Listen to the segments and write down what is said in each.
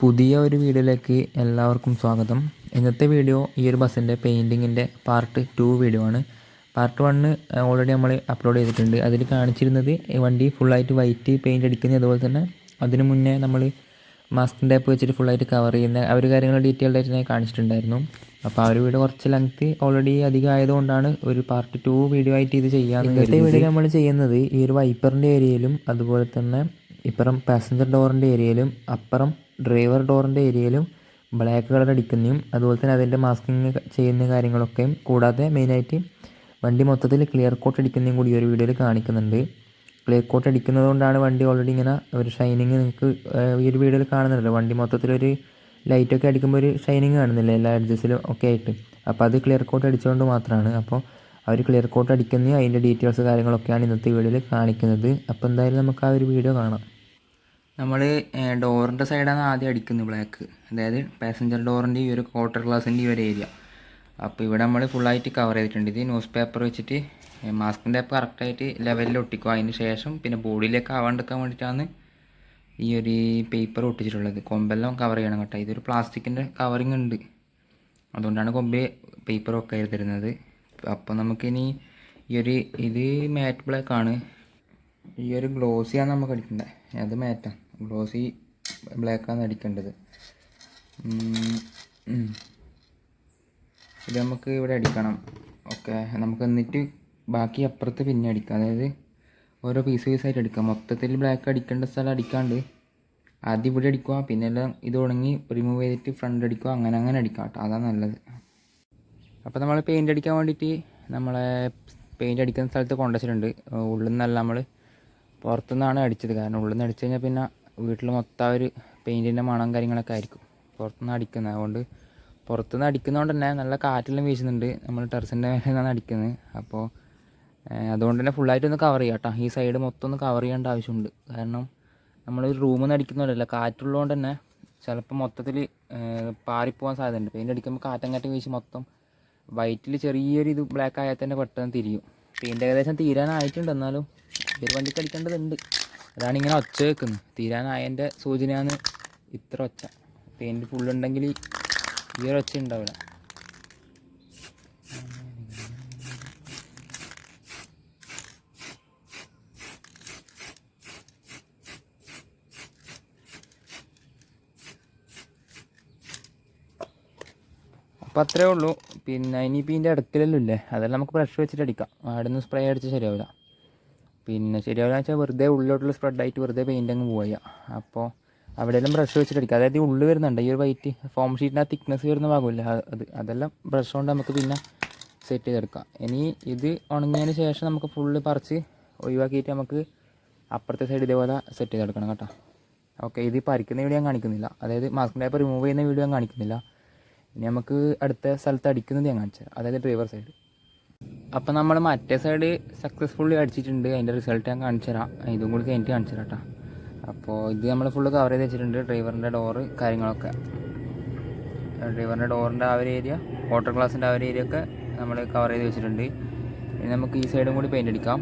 പുതിയ ഒരു വീഡിയോയിലേക്ക് എല്ലാവർക്കും സ്വാഗതം. ഇന്നത്തെ വീഡിയോ ഈ ഒരു ബസ്സിൻ്റെ പെയിൻറ്റിങ്ങിൻ്റെ പാർട്ട് 2 വീഡിയോ ആണ്. പാർട്ട് 1 ഓൾറെഡി നമ്മൾ അപ്ലോഡ് ചെയ്തിട്ടുണ്ട്. അതിൽ കാണിച്ചിരുന്നത് ഈ വണ്ടി ഫുള്ളായിട്ട് വൈറ്റ് പെയിൻറ്റ് അടിക്കുന്നത്, അതുപോലെ തന്നെ അതിന് മുന്നേ നമ്മൾ മാസ്കിൻ ടേപ്പ് വെച്ചിട്ട് ഫുള്ളായിട്ട് കവർ ചെയ്യുന്ന ആ ഒരു കാര്യങ്ങൾ ഡീറ്റെയിൽഡ് ആയിട്ട് ഞാൻ കാണിച്ചിട്ടുണ്ടായിരുന്നു. അപ്പോൾ ആ ഒരു വീഡിയോ കുറച്ച് ലെങ്ത്ത് ഓൾറെഡി അധികം ആയതുകൊണ്ടാണ് ഒരു പാർട്ട് 2 വീഡിയോ ആയിട്ട് ഇത് ചെയ്യാമെന്ന്. ഇന്നത്തെ വീഡിയോ നമ്മൾ ചെയ്യുന്നത് ഈ ഒരു വൈപ്പറിൻ്റെ ഏരിയയിലും അതുപോലെ തന്നെ ഇപ്പുറം പാസഞ്ചർ ഡോറിൻ്റെ ഏരിയയിലും അപ്പുറം ഡ്രൈവർ ഡോറിൻ്റെ ഏരിയയിലും ബ്ലാക്ക് കളർ അടിക്കുന്നതും അതുപോലെ തന്നെ അതിൻ്റെ മാസ്കിങ് ചെയ്യുന്ന കാര്യങ്ങളൊക്കെയും കൂടാതെ മെയിനായിട്ട് വണ്ടി മൊത്തത്തിൽ ക്ലിയർ കോട്ട് അടിക്കുന്നതും കൂടി ഈ ഒരു വീഡിയോയിൽ കാണിക്കുന്നുണ്ട്. ക്ലിയർ കോട്ട് അടിക്കുന്നത് കൊണ്ടാണ് വണ്ടി ഓൾറെഡി ഇങ്ങനെ ഒരു ഷൈനിങ് നിങ്ങൾക്ക് ഈ ഒരു വീഡിയോയിൽ കാണുന്നുണ്ടല്ലോ. വണ്ടി മൊത്തത്തിലൊരു ലൈറ്റൊക്കെ അടിക്കുമ്പോൾ ഒരു ഷൈനിങ് കാണുന്നില്ല എല്ലാ എഡ്ജസിലും ഒക്കെ ആയിട്ട്. അപ്പോൾ അത് ക്ലിയർ കോട്ട് അടിച്ചുകൊണ്ട് മാത്രമാണ്. അപ്പോൾ ആ ഒരു ക്ലിയർ കോട്ട് അടിക്കുന്ന അതിൻ്റെ ഡീറ്റെയിൽസ് കാര്യങ്ങളൊക്കെയാണ് ഇന്നത്തെ വീഡിയോയിൽ കാണിക്കുന്നത്. അപ്പോൾ എന്തായാലും നമുക്ക് ആ ഒരു വീഡിയോ കാണാം. നമ്മൾ ഡോറിൻ്റെ സൈഡാണ് ആദ്യം അടിക്കുന്നത് ബ്ലാക്ക്, അതായത് പാസഞ്ചർ ഡോറിൻ്റെ ഈ ഒരു ക്വാർട്ടർ ഗ്ലാസിൻ്റെ ഈ ഒരു ഏരിയ. അപ്പോൾ ഇവിടെ നമ്മൾ ഫുള്ളായിട്ട് കവർ ചെയ്തിട്ടുണ്ട്. ഇത് ന്യൂസ് പേപ്പർ വെച്ചിട്ട് മാസ്കിൻ ടേപ്പ് കറക്റ്റായിട്ട് ലെവലിൽ ഒട്ടിക്കുക. അതിന് ശേഷം പിന്നെ ബോഡിയിലേക്ക് ആവാണ്ടിരിക്കാൻ വേണ്ടിയിട്ടാണ് ഈ ഒരു പേപ്പർ ഒട്ടിച്ചിട്ടുള്ളത്. കൊമ്പെല്ലാം കവർ ചെയ്യണം കേട്ടോ. ഇതൊരു പ്ലാസ്റ്റിക്കിൻ്റെ കവറിങ് ഉണ്ട്, അതുകൊണ്ടാണ് കൊമ്പ് പേപ്പർ ഒക്കെ തരുന്നത്. അപ്പോൾ നമുക്കിനി ഇത് മാറ്റ് ബ്ലാക്ക് ആണ്. ഈ ഒരു ഗ്ലോസിയാണ് നമുക്ക് അടിക്കേണ്ടത്. അത് മാറ്റാം, ഗ്ലോസി ബ്ലാക്കാണ് അടിക്കേണ്ടത്. ഇത് നമുക്ക് ഇവിടെ അടിക്കണം. ഓക്കെ, നമുക്ക് എന്നിട്ട് ബാക്കി അപ്പുറത്ത് പിന്നെ അടിക്കാം. അതായത് ഓരോ പീസായിട്ട് അടിക്കാം. മൊത്തത്തിൽ ബ്ലാക്ക് അടിക്കേണ്ട സ്ഥലം അടിക്കാണ്ട് ആദ്യം ഇവിടെ അടിക്കുക, പിന്നെ എല്ലാം ഇത് ഉണങ്ങി റിമൂവ് ചെയ്തിട്ട് ഫ്രണ്ട് അടിക്കുക, അങ്ങനെ അടിക്കാം കേട്ടോ. അതാണ് നല്ലത്. അപ്പോൾ നമ്മൾ പെയിൻ്റ് അടിക്കാൻ വേണ്ടിയിട്ട് നമ്മളെ പെയിൻ്റ് അടിക്കുന്ന സ്ഥലത്ത് കൊണ്ടുവച്ചിട്ടുണ്ട്. ഉള്ളിൽ നിന്നല്ല, നമ്മൾ പുറത്തുനിന്നാണ് അടിച്ചത്. കാരണം ഉള്ളിൽ നിന്ന് അടിച്ചു കഴിഞ്ഞാൽ പിന്നെ വീട്ടിൽ മൊത്തം ഒരു പെയിൻറ്റിൻ്റെ മണം കാര്യങ്ങളൊക്കെ ആയിരിക്കും പുറത്തുനിന്ന് അടിക്കുന്നത്. അതുകൊണ്ട് പുറത്തുനിന്ന് അടിക്കുന്നതുകൊണ്ട് തന്നെ നല്ല കാറ്റെല്ലാം വീശുന്നുണ്ട്. നമ്മൾ ടെറസിൻ്റെ മേലെ നിന്നാണ് അടിക്കുന്നത്. അപ്പോൾ അതുകൊണ്ട് തന്നെ ഫുള്ളായിട്ടൊന്ന് കവർ ചെയ്യാം കേട്ടോ. ഈ സൈഡ് മൊത്തം ഒന്ന് കവർ ചെയ്യേണ്ട ആവശ്യമുണ്ട്. കാരണം നമ്മൾ റൂമിൽ നിന്ന് അടിക്കുന്നതല്ല, കാറ്റുള്ളതുകൊണ്ട് തന്നെ ചിലപ്പോൾ മൊത്തത്തിൽ പാറിപ്പോകാൻ സാധ്യതയുണ്ട്. പെയിൻ്റ് അടിക്കുമ്പോൾ കാറ്റങ്ങാറ്റ് വീശി മൊത്തം വൈറ്റിൽ ചെറിയൊരു ഇത് ബ്ലാക്ക് ആയാൽ തന്നെ പെട്ടെന്ന് തിരിയും. പെയിൻ്റ് ഏകദേശം തീരാനായിട്ടുണ്ട്, എന്നാലും ഇതൊരു വണ്ടിക്ക് അടിക്കേണ്ടതുണ്ട്. അതാണ് ഇങ്ങനെ ഒച്ച വെക്കുന്നത്. തീരാനായതിൻ്റെ സൂചനയാണ് ഇത്ര ഒച്ച. പെയിൻറ്റ് ഫുള്ളുണ്ടെങ്കിൽ ഈ ഒരു ഒച്ച ഉണ്ടാവില്ല. അപ്പോൾ അത്രേ ഉള്ളൂ. പിന്നെ ഇനിയിപ്പോൾ ഇതിൻ്റെ അടുക്കലെല്ലാം ഇല്ലേ, അതെല്ലാം നമുക്ക് ബ്രഷ് വെച്ചിട്ട് അടിക്കാം. അവിടെ നിന്ന് സ്പ്രേ അടിച്ച് ശരിയാവില്ല. പിന്നെ ശരിയാവില്ല വെച്ചാൽ വെറുതെ ഉള്ളിലോട്ടുള്ള സ്പ്രെഡായിട്ട് വെറുതെ പെയിൻ്റ് അങ്ങ് പോവുക. അപ്പോൾ അവിടെയെല്ലാം ബ്രഷ് വെച്ചിട്ട് അടിക്കുക. അതായത് ഉള്ളിൽ വരുന്നുണ്ട് ഈ ഒരു വൈറ്റ് ഫോം ഷീറ്റിൻ്റെ ആ തിക്നെസ് വരുന്ന ഭാഗമില്ല, അതെല്ലാം ബ്രഷ് കൊണ്ട് നമുക്ക് പിന്നെ സെറ്റ് ചെയ്തെടുക്കാം. ഇനി ഇത് ഉണങ്ങിയതിന് ശേഷം നമുക്ക് ഫുള്ള് പറിച്ച് ഒഴിവാക്കിയിട്ട് നമുക്ക് അപ്പുറത്തെ സൈഡ് ഇതേപോലെ സെറ്റ് ചെയ്തെടുക്കണം കേട്ടോ. ഓക്കെ, ഇത് പറിക്കുന്ന വീഡിയോ ഞാൻ കാണിക്കുന്നില്ല, അതായത് മാസ്കിൻ ടേപ്പ് റിമൂവ് ചെയ്യുന്ന വീഡിയോ ഞാൻ കാണിക്കുന്നില്ല. ഇനി നമുക്ക് അടുത്ത സ്ഥലത്ത് അടിക്കുന്നത് ഞാൻ കാണിച്ചു തരാം, അതായത് ഡ്രൈവർ സൈഡ്. അപ്പോൾ നമ്മൾ മറ്റേ സൈഡ് സക്സസ്ഫുള്ളി അടിച്ചിട്ടുണ്ട്. അതിൻ്റെ റിസൾട്ട് ഞാൻ കാണിച്ചു തരാം. ഇതും കൂടി കഴിഞ്ഞിട്ട് കാണിച്ചു തരാം കേട്ടോ. അപ്പോൾ ഇത് നമ്മൾ ഫുള്ള് കവർ ചെയ്ത് വെച്ചിട്ടുണ്ട്. ഡ്രൈവറിൻ്റെ ഡോറ് കാര്യങ്ങളൊക്കെ, ഡ്രൈവറിൻ്റെ ഡോറിൻ്റെ ആ ഒരു ഏരിയ, വാട്ടർ ഗ്ലാസിൻ്റെ ആ ഒരു ഏരിയ ഒക്കെ നമ്മൾ കവർ ചെയ്ത് വെച്ചിട്ടുണ്ട്. ഇനി നമുക്ക് ഈ സൈഡും കൂടി പെയിൻ്റ് അടിക്കാം.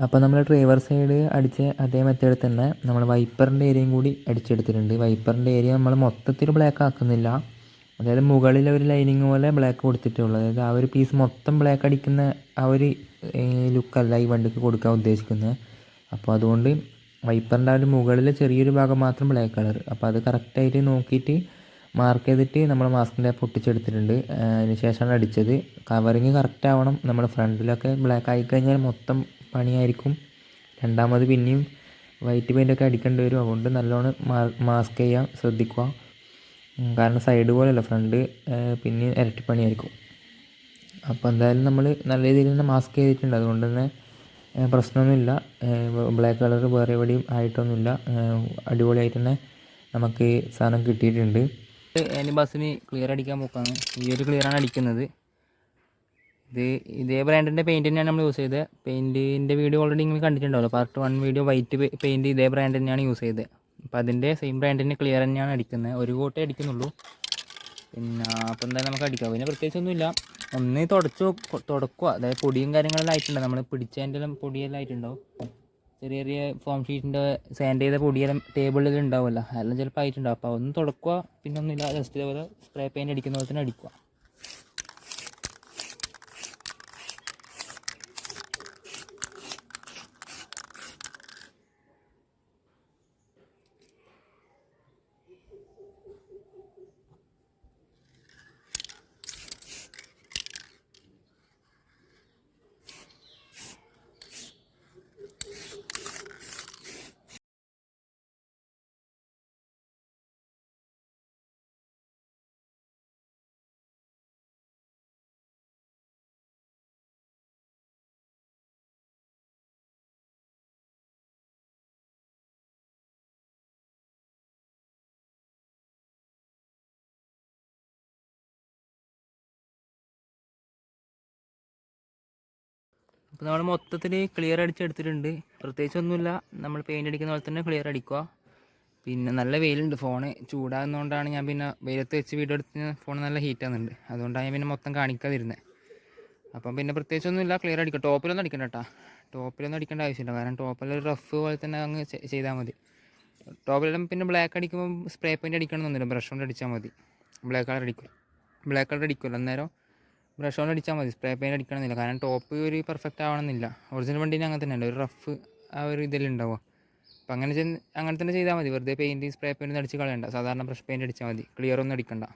അപ്പോൾ നമ്മൾ ഡ്രൈവർ സൈഡ് അടിച്ച അതേ മെത്തേഡ് തന്നെ നമ്മൾ വൈപ്പറിൻ്റെ ഏരിയയും കൂടി അടിച്ചെടുത്തിട്ടുണ്ട്. വൈപ്പറിൻ്റെ ഏരിയ നമ്മൾ മൊത്തത്തിൽ ബ്ലാക്ക് ആക്കുന്നില്ല, അതായത് മുകളിൽ ഒരു ലൈനിങ് പോലെ ബ്ലാക്ക് കൊടുത്തിട്ടുള്ളൂ. അതായത് ആ ഒരു പീസ് മൊത്തം ബ്ലാക്ക് അടിക്കുന്ന ആ ഒരു ലുക്കല്ല ഈ വണ്ടിക്ക് കൊടുക്കാൻ ഉദ്ദേശിക്കുന്നത്. അപ്പോൾ അതുകൊണ്ട് വൈപ്പറിൻ്റെ ആ ഒരു മുകളിൽ ചെറിയൊരു ഭാഗം മാത്രം ബ്ലാക്ക് കളർ. അപ്പോൾ അത് കറക്റ്റായിട്ട് നോക്കിയിട്ട് മാർക്ക് ചെയ്തിട്ട് നമ്മൾ മാസ്കിൻ ടേപ്പ് ഒട്ടിച്ചെടുത്തിട്ടുണ്ട്. അതിന് ശേഷമാണ് അടിച്ചത്. കവറിങ് കറക്റ്റ് ആവണം. നമ്മൾ ഫ്രണ്ടിലൊക്കെ ബ്ലാക്ക് ആയിക്കഴിഞ്ഞാൽ മൊത്തം പണിയായിരിക്കും. രണ്ടാമത് പിന്നെയും വൈറ്റ് പെയിൻ്റൊക്കെ അടിക്കേണ്ടി വരും. അതുകൊണ്ട് നല്ലോണം മാസ്ക് ചെയ്യാൻ ശ്രദ്ധിക്കുക. കാരണം സൈഡ് പോലെയല്ല, ഫ്രണ്ട് പിന്നെ ഇരട്ടിപ്പണിയായിരിക്കും. അപ്പോൾ എന്തായാലും നമ്മൾ നല്ല രീതിയിൽ തന്നെ മാസ്ക് ചെയ്തിട്ടുണ്ട്. അതുകൊണ്ട് തന്നെ പ്രശ്നമൊന്നുമില്ല. ബ്ലാക്ക് കളർ വേറെ എവിടെയും ആയിട്ടൊന്നുമില്ല. അടിപൊളിയായിട്ട് തന്നെ നമുക്ക് സാധനം കിട്ടിയിട്ടുണ്ട്. ഇനി ബസ്സിന് ക്ലിയർ അടിക്കാൻ പോക്കാണ്. ഈ ഒരു ക്ലിയറാണ് അടിക്കുന്നത്. ഇതേ ബ്രാൻഡിൻ്റെ പെയിൻറ്റ് തന്നെയാണ് നമ്മൾ യൂസ് ചെയ്തത്. പെയിൻറ്റിൻ്റെ വീഡിയോ ഓൾറെഡി നിങ്ങൾ കണ്ടിട്ടുണ്ടാവല്ലോ. പാർട്ട് 1 വീഡിയോ വൈറ്റ് പെയിൻറ്റ് ഇതേ ബ്രാൻഡ് തന്നെയാണ് യൂസ് ചെയ്തത്. അപ്പോൾ അതിൻ്റെ സെയിം ബ്രാൻഡിൻ്റെ ക്ലിയർ തന്നെയാണ് അടിക്കുന്നത്. ഒരു കോട്ടേ അടിക്കുന്നുള്ളൂ. പിന്നെ അപ്പോൾ എന്തായാലും നമുക്ക് അടിക്കാം. പിന്നെ പ്രത്യേകിച്ചൊന്നുമില്ല. ഒന്ന് തുടക്കുക, അതായത് പൊടിയും കാര്യങ്ങളെല്ലാം ആയിട്ടുണ്ടാവും. നമ്മൾ പിടിച്ചതിൻ്റെ എല്ലാം പൊടിയെല്ലാം ആയിട്ടുണ്ടാവും. ചെറിയ ചെറിയ ഫോം ഷീറ്റിൻ്റെ സാൻഡ് ചെയ്ത പൊടിയെല്ലാം ടേബിളിൽ ഉണ്ടാവുമല്ലോ, അതെല്ലാം ചിലപ്പോൾ ആയിട്ടുണ്ടാവും. അപ്പോൾ ഒന്ന് തുടക്കുക, പിന്നെ ഒന്നുമില്ല, ജസ്റ്റ് ഇതേപോലെ സ്പ്രേ പെയിൻറ്റ് അടിക്കുന്ന പോലെ തന്നെ അടിക്കുക. അപ്പോൾ നമ്മൾ മൊത്തത്തിൽ ക്ലിയർ അടിച്ചെടുത്തിട്ടുണ്ട്. പ്രത്യേകിച്ചൊന്നുമില്ല, നമ്മൾ പെയിൻ്റ് അടിക്കുന്ന പോലെ തന്നെ ക്ലിയർ അടിക്കുക. പിന്നെ നല്ല വെയിലുണ്ട്, ഫോണ് ചൂടാകുന്നതുകൊണ്ടാണ് ഞാൻ പിന്നെ വെയിലത്ത് വെച്ച് വീഡിയോ എടുത്ത് ഫോൺ നല്ല ഹീറ്റ് ആകുന്നുണ്ട്. അതുകൊണ്ടാണ് ഞാൻ പിന്നെ മൊത്തം കാണിക്കാതിരുന്നത്. അപ്പം പിന്നെ പ്രത്യേകിച്ചൊന്നുമില്ല, ക്ലിയർ അടിക്കുക. ടോപ്പിലൊന്നും അടിക്കണ്ട കേട്ടോ, ടോപ്പിലൊന്നും അടിക്കേണ്ട ആവശ്യമില്ല. കാരണം ടോപ്പിലൊരു റഫ് പോലെ തന്നെ അങ്ങ് ചെയ്താൽ മതി. ടോപ്പിലെല്ലാം പിന്നെ ബ്ലാക്ക് അടിക്കുമ്പോൾ സ്പ്രേ പെയിൻറ്റ് അടിക്കണമെന്നൊന്നുമില്ല, ബ്രഷ് കൊണ്ട് അടിച്ചാൽ മതി. ബ്ലാക്ക് കളർ അടിക്കുമല്ലോ, അന്നേരം ബ്രഷ് കൊണ്ട് അടിച്ചാൽ മതി. സ്പ്രേ പെയിൻറ്റ് അടിക്കണമെന്നില്ല. കാരണം ടോപ്പ് ഒരു പെർഫെക്റ്റ് ആവണമെന്നില്ല. ഒറിജിനൽ വണ്ടീന് അങ്ങനെ തന്നെ ഉണ്ട്, ഒരു റഫ് ആ ഒരു ഇതിലുണ്ടാവുക. അപ്പം അങ്ങനെ തന്നെ ചെയ്താൽ മതി. വെറുതെ പെയിൻറ്റ് സ്പ്രേ പെയിൻറ്റ് അടിച്ച് കളയണ്ട, സാധാരണ ബ്രഷ് പെയിൻറ്റ് അടിച്ചാൽ മതി. ക്ലിയർ ഒന്നും അടിക്കണ്ട.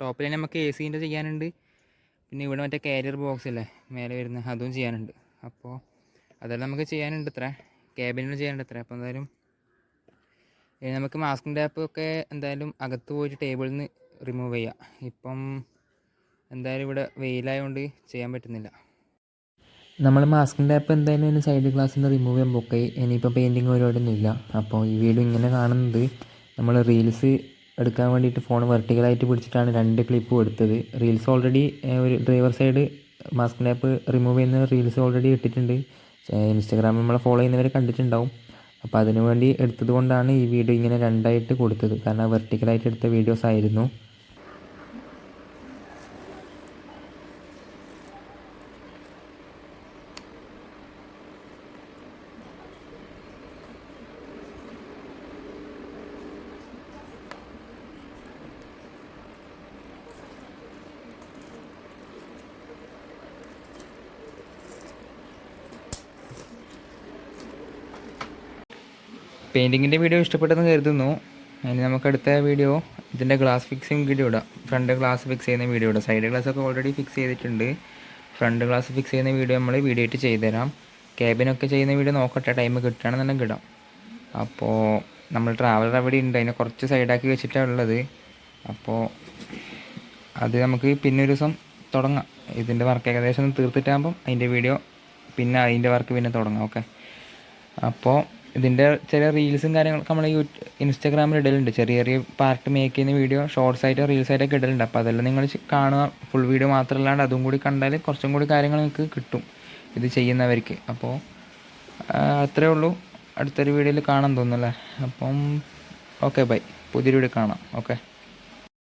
ടോപ്പിൽ തന്നെ നമുക്ക് AC ചെയ്യാനുണ്ട്. പിന്നെ ഇവിടെ മറ്റേ കാരിയർ ബോക്സ് അല്ലേ മേലെ വരുന്നത്, അതും ചെയ്യാനുണ്ട്. അപ്പോൾ അതെല്ലാം നമുക്ക് ചെയ്യാനുണ്ട്. ക്യാബിനിൽ ചെയ്യാനുണ്ട്. അപ്പോൾ എന്തായാലും നമുക്ക് മാസ്കിംഗ് ടാപ്പ് ഒക്കെ എന്തായാലും അകത്ത് പോയിട്ട് ടേബിളിൽ നിന്ന് റിമൂവ് ചെയ്യാം. ഇപ്പം എന്തായാലും ഇവിടെ വെയിലായതുകൊണ്ട് ചെയ്യാൻ പറ്റുന്നില്ല. നമ്മൾ മാസ്കിംഗ് ടാപ്പ് എന്തായാലും അതിന് സൈഡ് ഗ്ലാസ്സിൽ നിന്ന് റിമൂവ് ചെയ്യാൻ പോയി. ഇനിയിപ്പോൾ പെയിൻറ്റിങ് പരിപാടിയൊന്നുമില്ല. അപ്പോൾ ഈ വീഡിയോ ഇങ്ങനെ കാണുന്നത് നമ്മൾ റീൽസ് എടുക്കാൻ വേണ്ടിയിട്ട് ഫോൺ വെർട്ടിക്കലായിട്ട് പിടിച്ചിട്ടാണ് 2 ക്ലിപ്പും എടുത്തത്. റീൽസ് ഓൾറെഡി ഒരു driver side masking tap remove ചെയ്യുന്ന റീൽസ് ഓൾറെഡി ഇട്ടിട്ടുണ്ട്. ഇൻസ്റ്റാഗ്രാമിൽ നമ്മളെ ഫോളോ ചെയ്യുന്നവർ കണ്ടിട്ടുണ്ടാവും. അപ്പോൾ അതിനു വേണ്ടി എടുത്തത് കൊണ്ടാണ് ഈ വീഡിയോ ഇങ്ങനെ 2ആയിട്ട് കൊടുത്തത്. കാരണം വെർട്ടിക്കലായിട്ട് എടുത്ത വീഡിയോസ് ആയിരുന്നു. പെയിൻറ്റിങ്ങിൻ്റെ വീഡിയോ ഇഷ്ടപ്പെട്ടെന്ന് കരുതുന്നു. ഇനി നമുക്ക് അടുത്ത വീഡിയോ ഇതിൻ്റെ ഗ്ലാസ് ഫിക്സിങ് വീഡിയോ ഇടാം. ഫ്രണ്ട് ഗ്ലാസ് ഫിക്സ് ചെയ്യുന്ന വീഡിയോ ഇടാം. സൈഡ് ഗ്ലാസ്സൊക്കെ ഓൾറെഡി ഫിക്സ് ചെയ്തിട്ടുണ്ട്. ഫ്രണ്ട് ഗ്ലാസ് ഫിക്സ് ചെയ്യുന്ന വീഡിയോ നമ്മൾ വീഡിയോ ആയിട്ട് ചെയ്തുതരാം. ക്യാബിനൊക്കെ ചെയ്യുന്ന വീഡിയോ നോക്കട്ടെ, ടൈം കിട്ടുകയാണെന്നുണ്ടെങ്കിൽ ഇടാം. അപ്പോൾ നമ്മൾ ട്രാവലർ അവിടെ ഉണ്ട്, അതിനെ കുറച്ച് സൈഡാക്കി വെച്ചിട്ടാണ് ഉള്ളത്. അപ്പോൾ അത് നമുക്ക് പിന്നെ ഒരു ദിവസം തുടങ്ങാം. ഇതിൻ്റെ വർക്ക് ഏകദേശം ഒന്ന് തീർത്തിട്ടാകുമ്പം അതിൻ്റെ വീഡിയോ പിന്നെ അതിൻ്റെ വർക്ക് പിന്നെ തുടങ്ങാം. ഓക്കെ. അപ്പോൾ ഇതിൻ്റെ ചില റീൽസും കാര്യങ്ങളൊക്കെ നമ്മൾ ഇൻസ്റ്റാഗ്രാമിൽ ഇടലുണ്ട്. ചെറിയ ചെറിയ പാർട്ട് മേക്ക് ചെയ്യുന്ന വീഡിയോ ഷോർട്സ് ആയിട്ടോ റീൽസ് ആയിട്ടൊക്കെ ഇടലുണ്ട്. അപ്പോൾ അതെല്ലാം നിങ്ങൾ കാണുക. ഫുൾ വീഡിയോ മാത്രമല്ലാണ്ട് അതും കൂടി കണ്ടാൽ കുറച്ചും കൂടി കാര്യങ്ങൾ നിങ്ങൾക്ക് കിട്ടും ഇത് ചെയ്യുന്നവർക്ക്. അപ്പോൾ അത്രയേ ഉള്ളൂ. അടുത്തൊരു വീഡിയോയിൽ കാണാൻ തോന്നുന്നല്ലേ. അപ്പം ഓക്കെ, ബൈ. പുതിയൊരു വീഡിയോ കാണാം. ഓക്കെ.